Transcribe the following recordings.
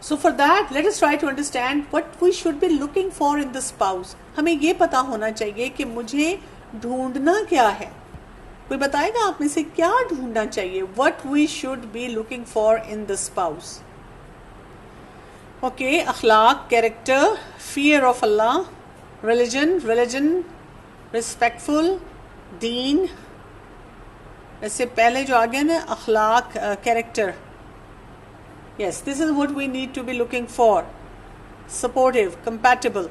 So for that, let us try to understand what we should be looking for in the spouse. हमें ये पता होना चाहिए कि मुझे ढूंढना क्या है. कोई बताएगा आप में से क्या ढूंढना चाहिए? What we should be looking for in the spouse. Okay, Akhlaq, character, fear of Allah, religion, respectful, deen. इससे पहले जो आ गया ना अखलाक, character. Yes, this is what we need to be looking for. Supportive, compatible.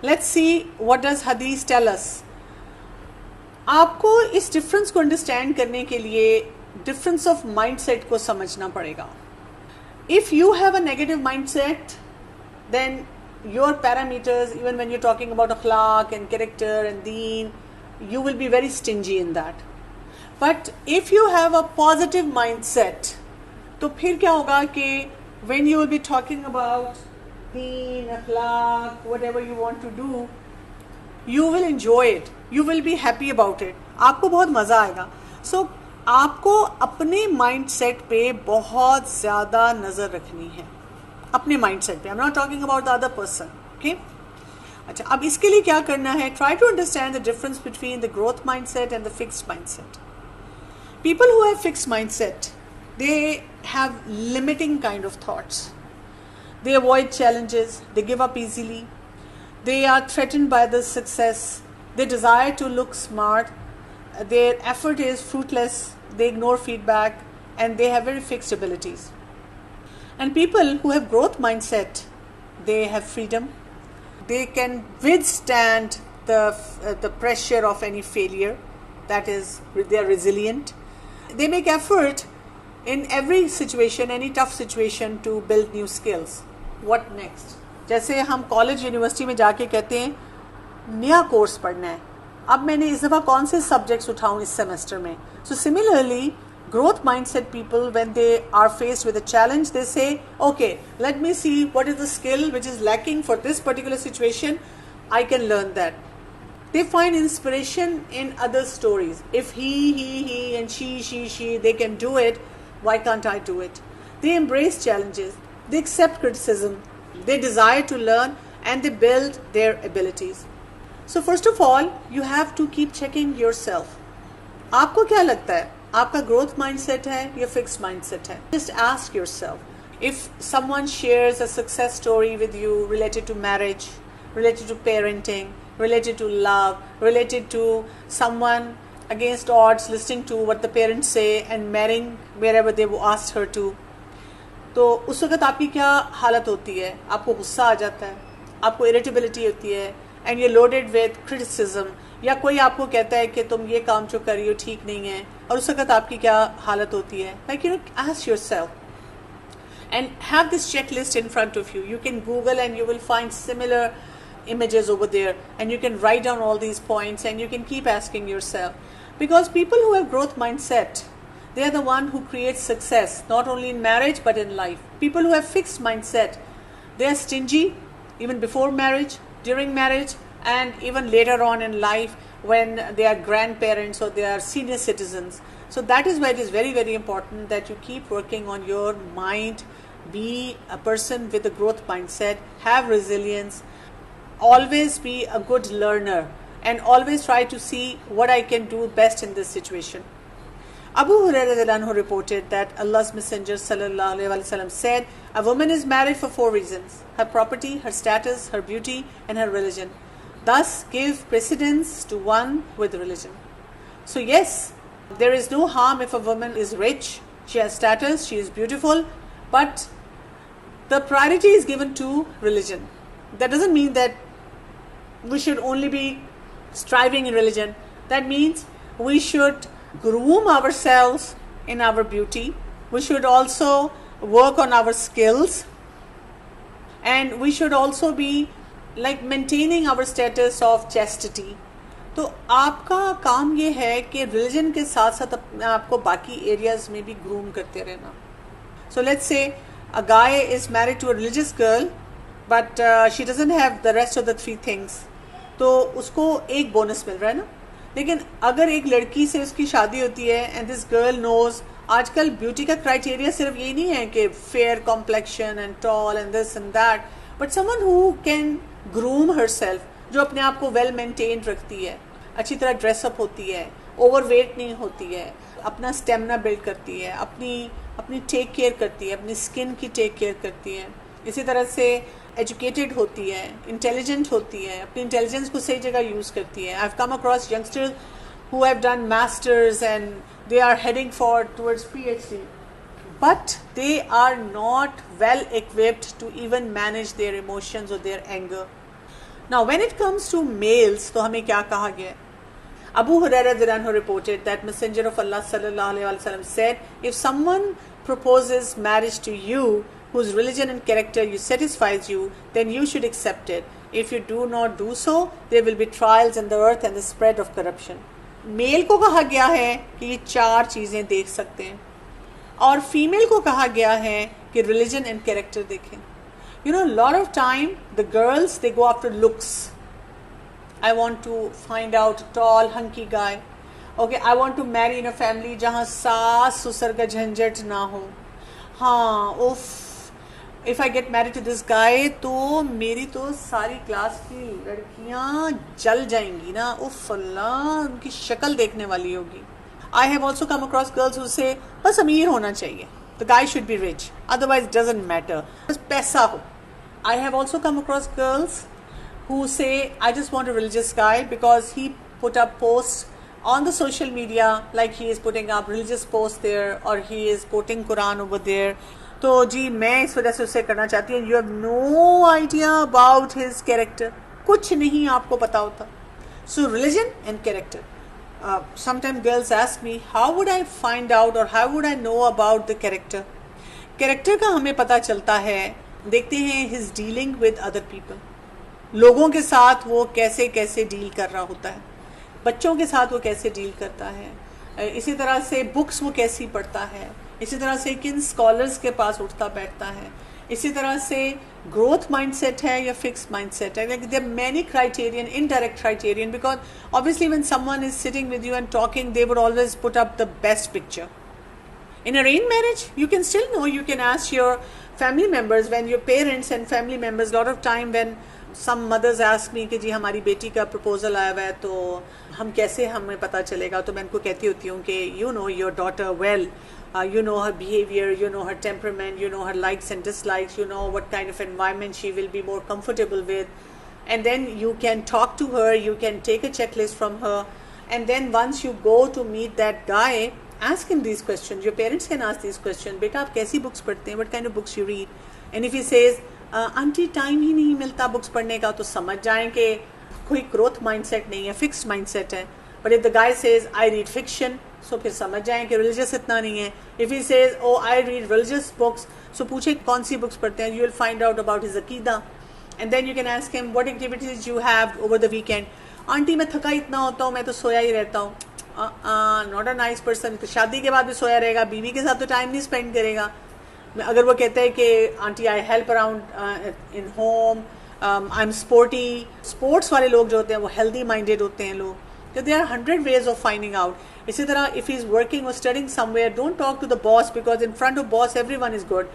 Let's see what does Hadith tell us. आपको इस difference को understand करने के लिए डिफरेंस ऑफ माइंडसेट को समझना पड़ेगा. If you have a negative mindset, then your parameters, even when you're talking about akhlaq and character and deen, you will be very stingy in that. But if you have a positive mindset, तो फिर क्या होगा कि when you will be talking about deen, akhlaq, whatever you want to do, you will enjoy it, you will be happy about it, आपको बहुत मज़ा आएगा. So आपको अपने माइंडसेट पे बहुत ज़्यादा नज़र रखनी है, अपने माइंडसेट पे. I'm not talking about the other person, okay? अच्छा, अब इसके लिए क्या करना है? Try to understand the difference between the growth mindset and the fixed mindset. People who have fixed mindset, they have limiting kind of thoughts. They avoid challenges, they give up easily, they are threatened by the success, they desire to look smart, their effort is fruitless, they ignore feedback, and they have very fixed abilities. And people who have growth mindset, they have freedom, they can withstand the pressure of any failure, that is, they are resilient, they make effort in every situation, any tough situation, to build new skills. What next? जैसे हम college university में जाके कहते हैं नया course पढ़ना है, अब मैंने इस दफ़ा कौन से सब्जेक्ट्स उठाऊं इस सेमेस्टर में. So similarly, growth mindset people, when they are faced with a challenge, they say, okay, let me see what is the skill which is lacking for this particular situation, I can learn that. They find inspiration in other stories. If he and she, they can do it, why can't I do it? They embrace challenges, they accept criticism, they desire to learn, and they build their abilities. So first of all, you have to keep checking yourself. आपको क्या लगता है? आपका growth mindset है या fixed mindset है? Just ask yourself. If someone shares a success story with you related to marriage, related to parenting, related to love, related to someone against odds listening to what the parents say and marrying wherever they asked her to, तो उस वक्त आपकी क्या हालत होती है? आपको गुस्सा आ जाता है, आपको इरिटेबिलिटी होती है, and you loaded with criticism, या कोई आपको कहता है कि तुम ये काम जो कर रही हो ठीक नहीं है, और उस वक्त आपकी क्या हालत होती है? Like you know, ask yourself and have this checklist in front of you. You can Google and you will find similar images over there, and you can write down all these points and you can keep asking yourself, because people who have growth mindset, they are the one who creates success not only in marriage but in life. People who have fixed mindset, they are stingy even before marriage, during marriage, and even later on in life when they are grandparents or they are senior citizens. So that is why it is very, very important that you keep working on your mind, be a person with a growth mindset, have resilience, always be a good learner, and always try to see what I can do best in this situation. Abu Hurairah radhiyallahu anhu reported that Allah's Messenger sallallahu alaihi wasallam said, a woman is married for 4 reasons: her property, her status, her beauty, and her religion. Thus give precedence to one with religion. So yes, there is no harm if a woman is rich, she has status, she is beautiful, but the priority is given to religion. That doesn't mean that we should only be striving in religion. That means we should groom ourselves in our beauty. We should also work on our skills, and we should also be like maintaining our status of chastity. तो आपका काम ये है कि religion के साथ साथ अपने आपको बाकी एरियाज में भी ग्रूम करते रहना. So let's say a guy is married to a religious girl, but she doesn't have the rest of the 3 things. तो उसको एक बोनस मिल रहा है ना. लेकिन अगर एक लड़की से उसकी शादी होती है and this girl knows आजकल ब्यूटी का क्राइटेरिया सिर्फ ये नहीं है कि fair complexion and tall and this and that, but someone who can groom herself, जो अपने आप को वेल मेंटेन रखती है, अच्छी तरह ड्रेसअप होती है, ओवरवेट नहीं होती है, अपना स्टेमिना बिल्ड करती है, अपनी टेक केयर करती है, अपनी स्किन की टेक केयर करती है, इसी तरह से एजुकेटेड होती है, इंटेलिजेंट होती है, अपनी इंटेलिजेंस को सही जगह यूज़ करती है. I have come across youngsters who have done masters and they are heading towards PhD, but they are not well equipped to even manage their emotions or their anger. Now when it comes to males, तो हमें क्या कहा गया? Abu Hurairah radhiyallahu anhu reported that Messenger of Allah sallallahu alaihi wasallam said, if someone proposes marriage to you whose religion and character you satisfies you, then you should accept it. If you do not do so, there will be trials in the earth and the spread of corruption. मेल को कहा गया है कि ये 4 चीज़ें देख सकते हैं, और फीमेल को कहा गया है कि रिलीजन एंड कैरेक्टर देखें. You know, lot of time the girls they go after looks. I want to find out tall hunky guy. Okay, I want to marry in a family जहाँ सास ससुर का झंझट ना हो. हाँ, उफ, if I get married to this guy तो मेरी तो सारी क्लास की लड़कियां जल जाएंगी ना. उफ अल्लाह, उनकी शक्ल देखने वाली होगी. I have also come across girls who say बस अमीर होना चाहिए, the guy should be rich, otherwise doesn't matter, बस पैसा हो. I have also come across girls who say I just want a religious guy because he put up post on the social media like he is putting up religious posts there or he is quoting Quran over there. तो जी मैं इस वजह से उससे करना चाहती हूँ. You have no idea about his character, कुछ नहीं आपको पता होता. So religion and character. Sometime girls ask me how would I find out और how would I know about the character. Character का हमें पता चलता है, देखते हैं his dealing with other people, लोगों के साथ वो कैसे कैसे डील कर रहा होता है, बच्चों के साथ वो कैसे डील करता है, इसी तरह से बुक्स वो कैसी पढ़ता है, इसी तरह से किन स्कॉलर्स के पास उठता बैठता है, इसी तरह से ग्रोथ माइंडसेट है या फिक्स माइंडसेट है. Like there many criterion, indirect criterion, because obviously when someone is sitting with you and talking they would always put up the best picture. In arranged marriage, you can still know, you can ask your family members, when your parents and family members, lot of time when some mothers ask me कि जी हमारी बेटी का proposal आया हुआ है तो हम कैसे, हमें पता चलेगा. तो मैं उनको कहती होती हूँ कि you know your daughter well, you know her behavior, you know her temperament, you know her likes and dislikes, you know what kind of environment she will be more comfortable with, and then you can talk to her, you can take a checklist from her, and then once you go to meet that guy, ask him these questions. Your parents can ask these questions. बेटा आप कैसी books पढ़ते हैं, what kind of books you read, and if he says aunty time ही नहीं मिलता books पढ़ने का, तो समझ जाएं कि कोई ग्रोथ माइंडसेट नहीं है, फिक्स्ड माइंडसेट है. But if the guy says I read fiction, so फिर समझ जाएं कि रिलीजियस इतना नहीं है. If he says oh I read religious books, so पूछे कौन सी बुक्स पढ़ते हैं, you will find out about his अकीदा, and then you can ask him what activities you have over the weekend. Aunty मैं थका इतना होता हूँ, मैं तो सोया ही रहता हूँ. Not a nice person. शादी के बाद भी सोया रहेगा, बीवी के साथ तो टाइम नहीं स्पेंड करेगा. अगर वो कहते हैं कि aunty I help around in home, I am sporty, sports वाले लोग जो होते हैं वो हेल्दी माइंडेड होते हैं लोग. तो there are 100 ways of finding out. इसी तरह इफ ही इज वर्किंग और studying somewhere, don't talk to the boss because in front of boss everyone is good.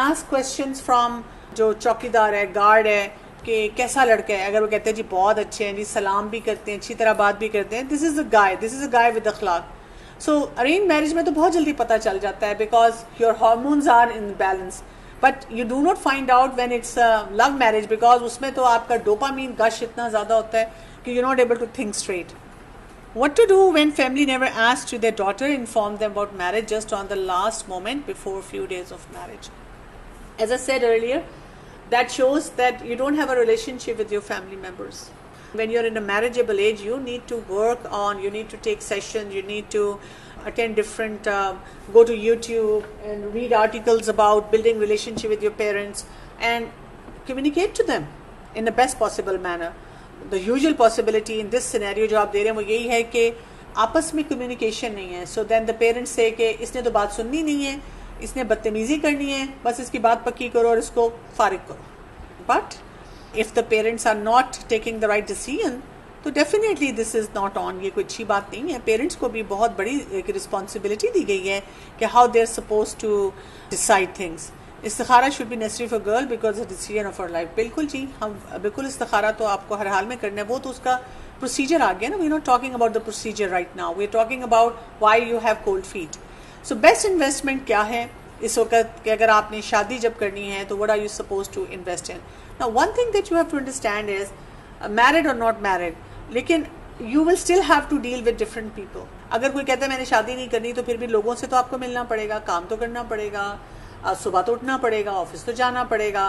Ask questions from जो चौकीदार है, गार्ड है, कि कैसा लड़का है. अगर वो कहते हैं जी बहुत अच्छे हैं जी, सलाम भी करते हैं, अच्छी तरह बात भी करते हैं, this is a guy with अखलाक. सो अरेंज मैरिज में तो बहुत जल्दी पता चल जाता है because your hormones are in balance. But you do not find out when it's love marriage because उसमें तो आपका डोपामीन गश इतना ज़्यादा होता है कि you not able to think straight. What to do when family never asks to their daughter, inform them about marriage just on the last moment before a few days of marriage. As I said earlier, that shows that you don't have a relationship with your family members. When you're in a marriageable age, you need to work on, you need to take sessions, you need to attend different, go to YouTube and read articles about building relationship with your parents and communicate to them in the best possible manner. The usual possibility in this scenario जो आप दे रहे हैं वो यही है कि आपस में communication नहीं है. So then the parents say कि इसने तो बात सुननी नहीं है, इसने बदतमीजी करनी है, बस इसकी बात पक्की करो और इसको फारिग करो. But if the parents are not taking the right decision, तो definitely this is not on, ये कोई अच्छी बात नहीं है. पेरेंट्स को भी बहुत बड़ी एक रिस्पॉन्सिबिलिटी दी गई है कि how they are suppose to decide things. इस्तिखारा should be necessary for girl because the decision of our life. बिल्कुल जी, हम बिल्कुल इस्तिखारा तो आपको हर हाल में करना है, वो तो उसका प्रोसीजर आ गया ना. We are not talking about the procedure right now, we are talking about why you have cold feet. So best investment क्या है इस वक्त कि अगर आपने शादी जब करनी है तो what are you suppose to invest in. Now one thing that you have to understand is married और नॉट मैरिड, लेकिन you will still have to deal with different people. अगर कोई कहता है मैंने शादी नहीं करनी, तो फिर भी लोगों से तो आपको मिलना पड़ेगा, काम तो करना पड़ेगा, सुबह तो उठना पड़ेगा, ऑफिस तो जाना पड़ेगा,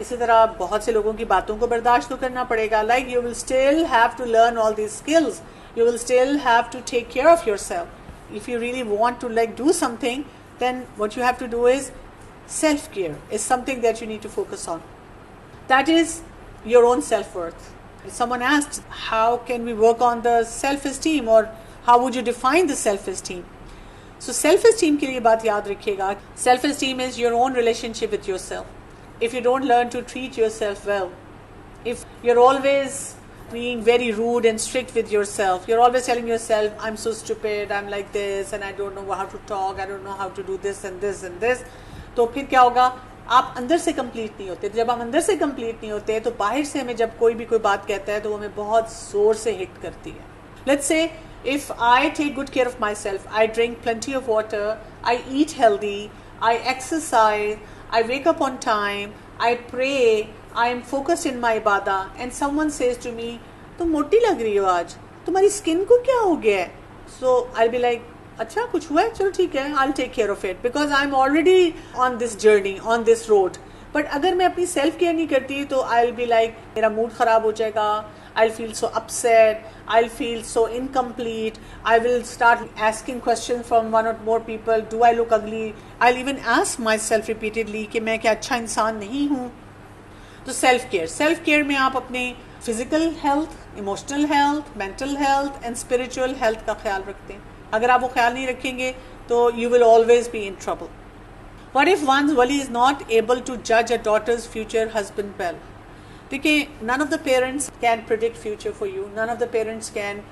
इसी तरह बहुत से लोगों की बातों को बर्दाश्त तो करना पड़ेगा. Like you will still have to learn all these skills, you will still have to take care of yourself. If you really want to like do something, then what you have to do is self-care is something that you need to focus on. That is your own self-worth. Someone asked, how can we work on the self-esteem, or how would you define the self-esteem? So self-esteem के लिए बात याद रखिएगा, self-esteem is your own relationship with yourself. If you don't learn to treat yourself well, if you're always being very rude and strict with yourself, you're always telling yourself, I'm so stupid, I'm like this, and I don't know how to talk, I don't know how to do this and this and this, तो फिर क्या होगा, आप अंदर से complete नहीं होते. जब हम अंदर से कंप्लीट नहीं होते तो बाहर से हमें जब कोई भी कोई बात कहता है तो वो हमें बहुत जोर से हिट करती है. Let's say if I take good care of myself, I drink plenty of water, I eat healthy, I exercise, I wake up on time, I pray, I am focused in my ibadah, and someone says to me, तुम मोटी लग रही हो आज, तुम्हारी skin को क्या हो गया है? So I'll be like, अच्छा कुछ हुआ है, चलो ठीक है, I'll take care of it because I'm already on this journey, on this road. But अगर मैं अपनी सेल्फ केयर नहीं करती तो I'll be like, मेरा मूड खराब हो जाएगा, I'll feel so upset, I'll feel so incomplete, I will start asking questions from one or more people, do I look ugly? I'll even ask myself repeatedly कि मैं क्या अच्छा इंसान नहीं हूँ. तो सेल्फ केयर में आप अपने physical health, emotional health, mental health and spiritual health का ख्याल रखते हैं. अगर आप वो ख्याल नहीं रखेंगे तो you will always be in trouble. What if once वली इज नॉट एबल टू जज a daughter's future husband well. देखिए, none of the parents can predict future for you, none of the parents can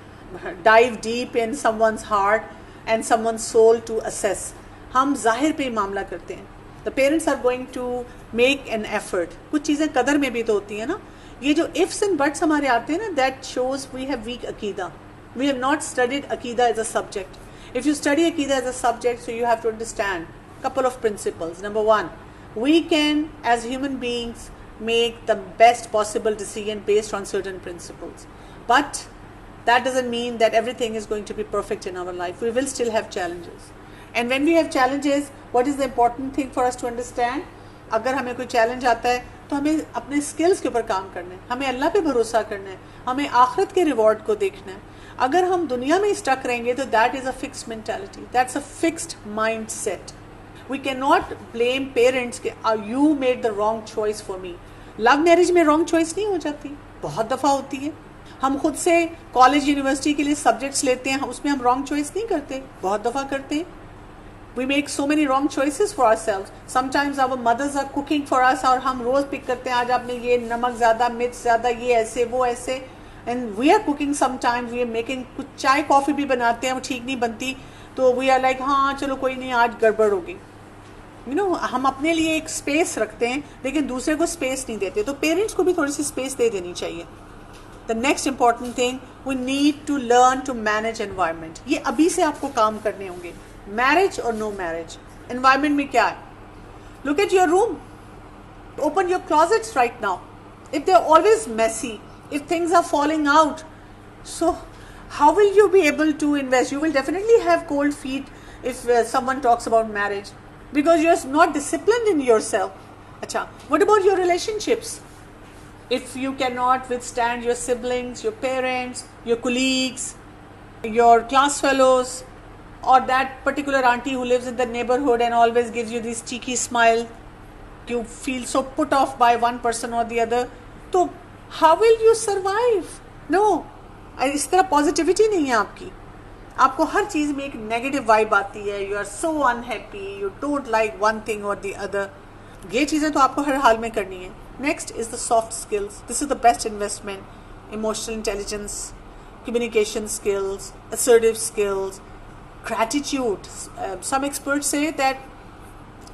dive deep in someone's heart and someone's soul to assess. हम जाहिर पे मामला करते हैं. The parents are going to make an effort. कुछ चीज़ें कदर में भी तो होती है ना. ये जो इफ्स एंड बट्स हमारे आते हैं ना, that shows we have weak अकीदा. वी हैव नॉट स्टडीड अकीदा as a subject. If you study अकीदा as a subject, so you have to understand couple of principles. Number one, we can as human beings make the best possible decision based on certain principles, but that doesn't mean that everything is going to be perfect in our life. We will still have challenges, and when we have challenges, what is the important thing for us to understand? अगर हमें कोई challenge आता है तो हमें अपने skills के ऊपर काम करना है, हमें अल्लाह पे भरोसा करना है, हमें आखिरत के रिवॉर्ड को देखना है. अगर हम दुनिया में स्टक रहेंगे तो that is a fixed mentality, that's a fixed mind set. We cannot blame parents कि you made the wrong choice for me. Love marriage में रॉन्ग चॉइस नहीं हो जाती, बहुत दफ़ा होती है. हम खुद से कॉलेज यूनिवर्सिटी के लिए सब्जेक्ट्स लेते हैं, उसमें हम रॉन्ग चॉइस नहीं करते, बहुत दफ़ा करते हैं. We make so many wrong choices for ourselves. Sometimes our mothers are cooking for us और हम रोज़ पिक करते हैं, आज आपने ये नमक ज़्यादा, मिर्च ज़्यादा, ये ऐसे वो ऐसे. And we are cooking sometimes, we are making, कुछ चाय कॉफ़ी भी बनाते हैं, वो ठीक नहीं बनती तो we are like, हाँ चलो कोई नहीं, आज गड़बड़ होगी. हम अपने लिए एक स्पेस रखते हैं लेकिन दूसरे को स्पेस नहीं देते. तो पेरेंट्स को भी थोड़ी सी स्पेस दे देनी चाहिए. The next important thing, we need to learn to manage environment. ये अभी से आपको काम करने होंगे, मैरिज और नो मैरिज. एनवायरनमेंट में क्या है? Look at your room, open your closets right now. If they are always messy, if things are falling out, so how will you be able to invest? You will definitely have cold feet if someone talks about marriage, because you're not disciplined in yourself. Acha, what about your relationships? If you cannot withstand your siblings, your parents, your colleagues, your class fellows, or that particular auntie who lives in the neighborhood and always gives you this cheeky smile, you feel so put off by one person or the other, so how will you survive? No, इस तरह positivity नहीं है आपकी. आपको हर चीज़ में एक negative vibe आती है. You are so unhappy, you don't like one thing और द अदर. ये चीज़ें तो आपको हर हाल में करनी है. Next is the soft skills. This is the best investment. emotional intelligence, communication skills, assertive skills, gratitude. Some experts say that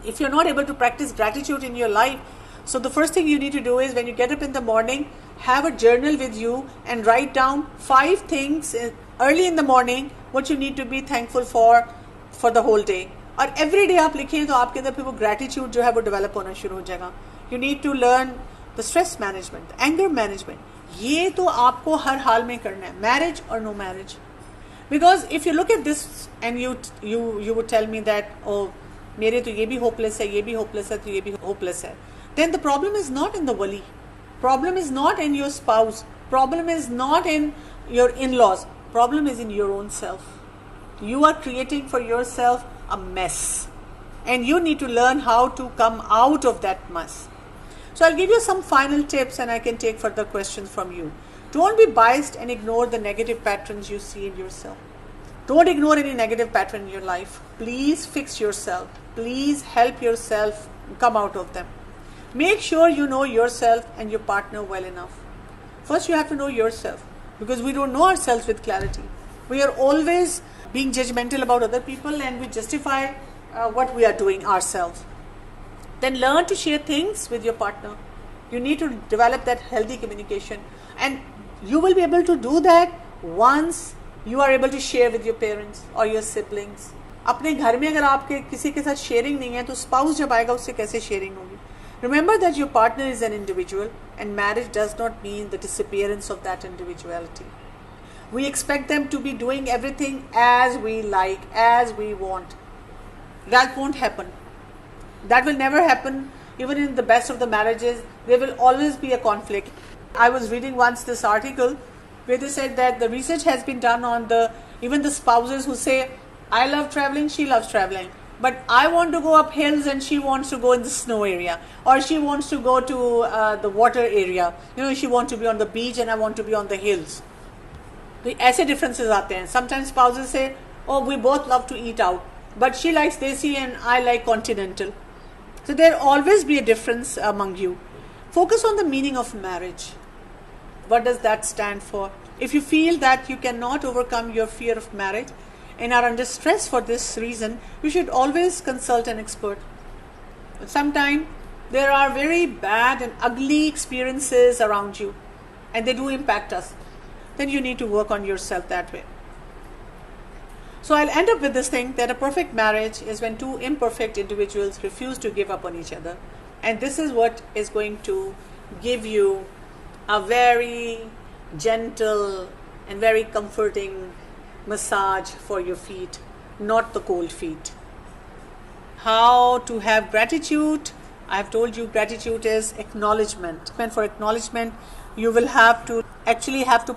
if you're not able to practice gratitude in your life, so the first thing you need to do is when you get up in the morning, have a journal with you and write down 5 things early in the morning what you need to be thankful for the whole day. और every day आप लिखें तो आपके अंदर फिर वो gratitude जो है वो develop होना शुरू हो जाएगा. You need to learn the stress management, anger management. ये तो आपको हर हाल में करना है, marriage or no marriage. Because if you look at this and you would tell me that, oh, मेरे तो ये भी hopeless है, ये भी hopeless है, तो ये भी hopeless है, then the problem is not in the wali. Problem is not in your spouse. Problem is not in your in-laws. Problem is in your own self. You are creating for yourself a mess. And you need to learn how to come out of that mess. So I'll give you some final tips and I can take further questions from you. Don't be biased and ignore the negative patterns you see in yourself. Don't ignore any negative pattern in your life. Please fix yourself. Please help yourself come out of them. Make sure you know yourself and your partner well enough. First, you have to know yourself because we don't know ourselves with clarity. We are always being judgmental about other people and we justify what we are doing ourselves. Then learn to share things with your partner. You need to develop that healthy communication. And you will be able to do that once you are able to share with your parents or your siblings. अपने घर में अगर आपके किसी के साथ sharing नहीं है तो स्पाउस जब आएगा उससे कैसे शेयरिंग होगी. Remember that your partner is an individual and marriage does not mean the disappearance of that individuality. We expect them to be doing everything as we like, as we want. That won't happen. That will never happen. Even in the best of the marriages, there will always be a conflict. I was reading once this article where they said that the research has been done on even the spouses who say, I love traveling, she loves traveling. But I want to go up hills and she wants to go in the snow area. Or she wants to go to the water area. She wants to be on the beach and I want to be on the hills. तो ऐसे differences आते हैं. Sometimes spouses say, oh, we both love to eat out. But she likes desi and I like continental. So there will always be a difference among you. Focus on the meaning of marriage. What does that stand for? If you feel that you cannot overcome your fear of marriage and are under stress for this reason, you should always consult an expert. Sometimes there are very bad and ugly experiences around you and they do impact us. Then you need to work on yourself that way. So I'll end up with this thing that a perfect marriage is when two imperfect individuals refuse to give up on each other. And this is what is going to give you a very gentle and very comforting massage for your feet, not the cold feet. How to have gratitude? I have told you gratitude is acknowledgement. And for acknowledgement, you will have to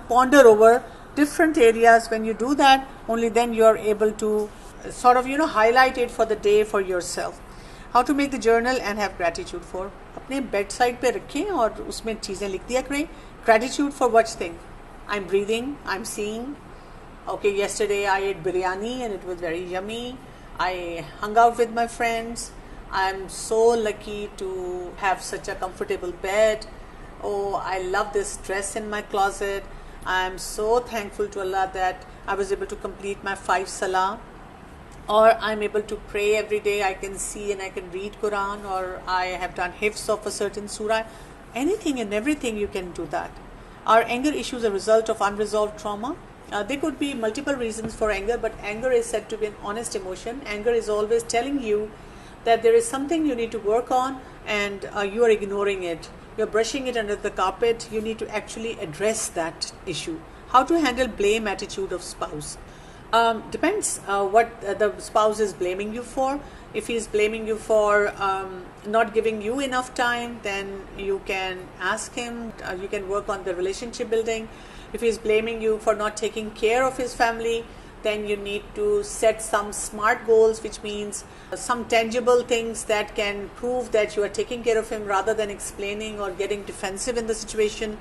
ponder over different areas. When you do that, only then you are able to sort of highlight it for the day for yourself. How to make the journal and have gratitude for. अपने bedside पे रखें और उसमें चीज़ें लिख दिया करें. Gratitude for what thing? I'm breathing, I'm seeing. Okay, yesterday I ate biryani and it was very yummy. I hung out with my friends. I'm so lucky to have such a comfortable bed. Oh, I love this dress in my closet. I'm so thankful to Allah that I was able to complete my 5 salah. Or I'm able to pray every day. I can see and I can read Quran, or I have done hifz of a certain surah. Anything and everything you can do that. Are anger issues a result of unresolved trauma? There could be multiple reasons for anger, but anger is said to be an honest emotion. Anger is always telling you that there is something you need to work on and you are ignoring it. You're brushing it under the carpet. You need to actually address that issue. How to handle blame attitude of spouse? Depends what the spouse is blaming you for. If he is blaming you for not giving you enough time, then you can ask him. You can work on the relationship building. If he is blaming you for not taking care of his family, then you need to set some SMART goals, which means some tangible things that can prove that you are taking care of him rather than explaining or getting defensive in the situation.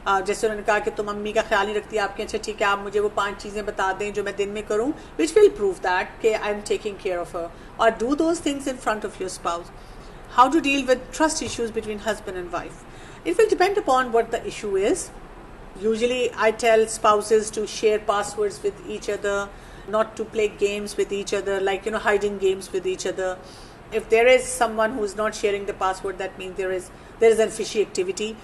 जैसे उन्होंने कहा कि तुम अम्मी का ख्याल नहीं रखती आपके, अच्छा ठीक है आप मुझे वो 5 चीज़ें बता दें जो मैं दिन में करूं, which will prove that कि I am taking care of her. Or do those things in front of your spouse. How to deal with trust issues between husband and wife? It will depend upon what the issue is. usually I tell spouses to share passwords with each other, not to play games with each other, like hiding games with each other. If there is someone who is not sharing the password, that means there is an fishy activity.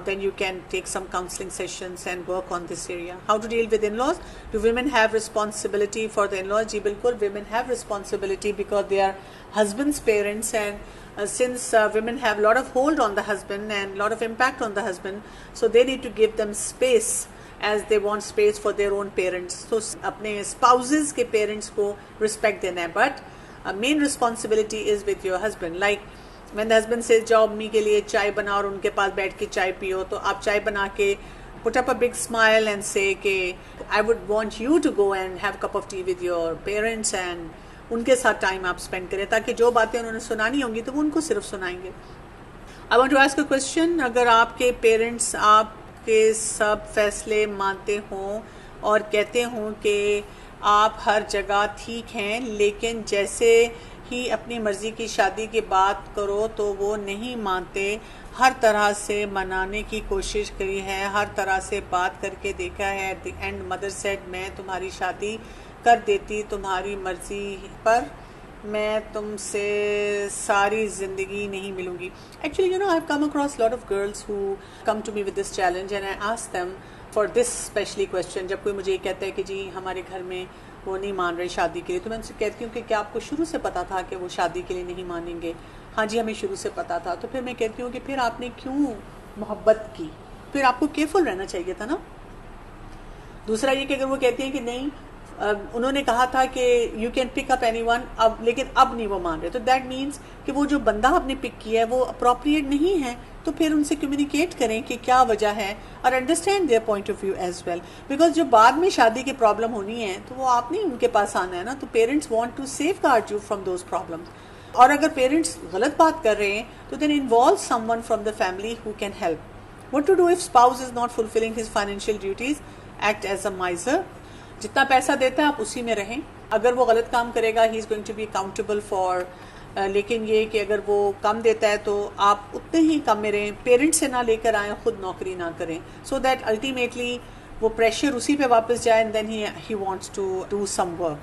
Then you can take some counseling sessions and work on this area. How to deal with in-laws? Do women have responsibility for the in-laws? जी बिल्कुल, women have responsibility because they are husband's parents, and since women have a lot of hold on the husband and a lot of impact on the husband, so they need to give them space as they want space for their own parents. So अपने spouses के parents को respect देना है, but main responsibility is with your husband. Like when the husband says जाओ अम्मी के लिए चाय बनाओ और उनके पास बैठ के चाय पियो, तो आप चाय बना के put up a big smile and say कि I would want you to go and have a cup of tea with your parents, and उनके साथ टाइम आप स्पेंड करें ताकि जो बातें उन्होंने सुनानी होंगी तो वो उनको सिर्फ सुनाएंगे. I want to ask a question. अगर आपके पेरेंट्स आपके सब फैसले मानते हों और कहते हों कि आप हर जगह ठीक हैं, लेकिन जैसे ही अपनी मर्ज़ी की शादी की बात करो तो वो नहीं मानते, हर तरह से मनाने की कोशिश करी है, हर तरह से बात करके देखा है, at the end mother said मैं तुम्हारी शादी कर देती तुम्हारी मर्ज़ी पर, मैं तुमसे सारी ज़िंदगी नहीं मिलूँगी. Actually, I've come across a lot of girls who come to me with this challenge and I ask them for this specially question. जब कोई मुझे कहता है कि जी हमारे घर में वो नहीं मान रहे शादी के लिए, तो मैं उनसे कहती हूँ कि क्या आपको शुरू से पता था कि वो शादी के लिए नहीं मानेंगे? हाँ जी, हमें शुरू से पता था. तो फिर मैं कहती हूँ कि फिर आपने क्यों मोहब्बत की? फिर आपको केयरफुल रहना चाहिए था ना. दूसरा ये कि अगर वो कहती हैं कि नहीं, उन्होंने कहा था कि you can pick up anyone, अब लेकिन अब नहीं वो मान रहे, तो दैट मीन्स कि वो जो बंदा आपने पिक किया है वो अप्रोप्रिएट नहीं है. तो फिर उनसे कम्युनिकेट करें कि क्या वजह है और understand their point of view as well, because जो बाद में शादी की प्रॉब्लम होनी है तो वो आप नहीं उनके पास आना है ना. तो parents want to safeguard you from those problems. और अगर पेरेंट्स गलत बात कर रहे हैं तो then involve someone from the family who can help. What to do if spouse is not fulfilling his financial duties? Act as a miser. जितना पैसा देता है आप उसी में रहें. अगर वो गलत काम करेगा he is going to be accountable for, लेकिन ये कि अगर वो कम देता है तो आप उतने ही कम में रहें. पेरेंट्स से ना लेकर आएँ, खुद नौकरी ना करें, सो दैट अल्टीमेटली वो प्रेशर उसी पे वापस जाए and then he wants to do some work.